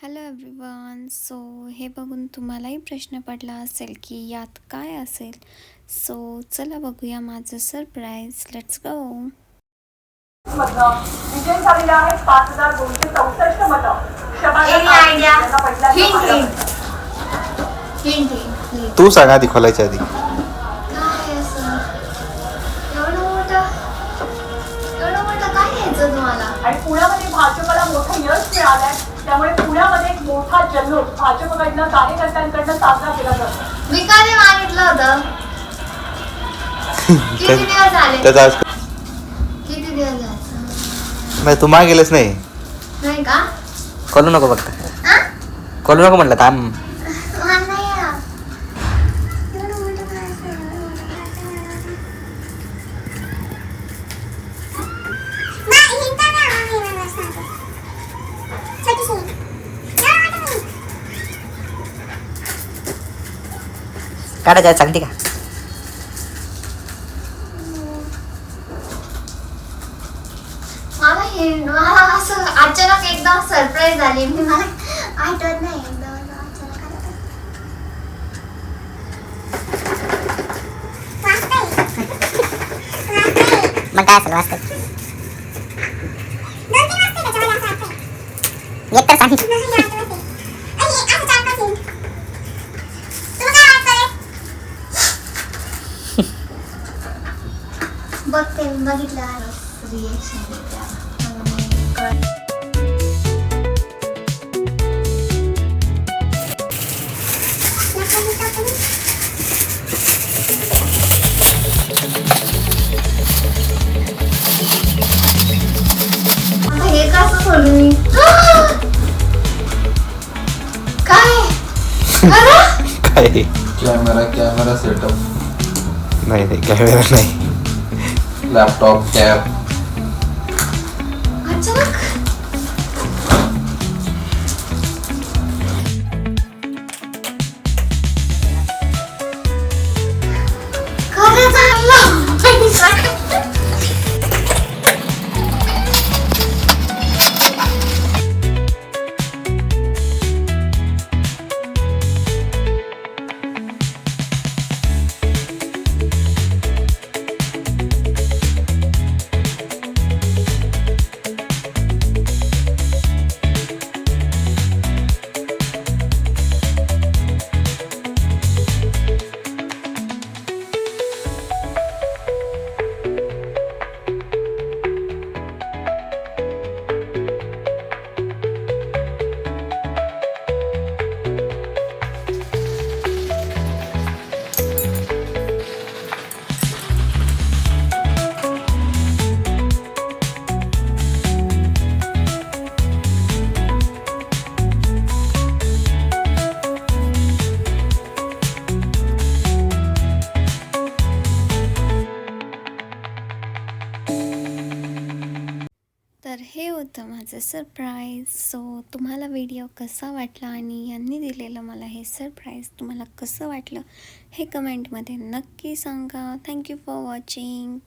Hello everyone. So हे बघून तुम्हालाही प्रश्न पडला असेल की यात काय असेल. सो चला बघूया माझं सरप्राईज. Let's go. विजय झालेला आहे 5264 मतं. तू सांग आधी खोलायच्या आधी. आणि पुण्यामध्ये भाजपला मोठं यश मिळालंय, त्यामुळे पुण्यामध्ये एक मोठा जल्लोष भाजपकडनं कार्यकर्त्यांकडनं साजरा केला जातो. मी का नाही मागितलं होतं? किती दिवस झाले? किती दिवस झाले? नाही तू मागेलच नाही. नाही का? खोलू नको फक्त. खोलू नको म्हटलं थांब. काढायचं सांगते का? मला असं अचानक एकदम सरप्राईज झाली. मला आठवत नाही एकदम मग काय असेल वाचत एक तर सांग. बघते बघितलं रिएक्शन. हे कसं सोडू मी? काय काय? कॅमेरा सेटअप, नाही कॅमेरा नाही. Laptop, cap. अचानक खरं झालं. तर हे होतं माझं सरप्राईज. सो तुम्हाला व्हिडिओ कसा वाटला आणि यांनी दिलेलं मला हे सरप्राईज तुम्हाला कसं वाटलं हे कमेंटमध्ये नक्की सांगा. Thank you for watching.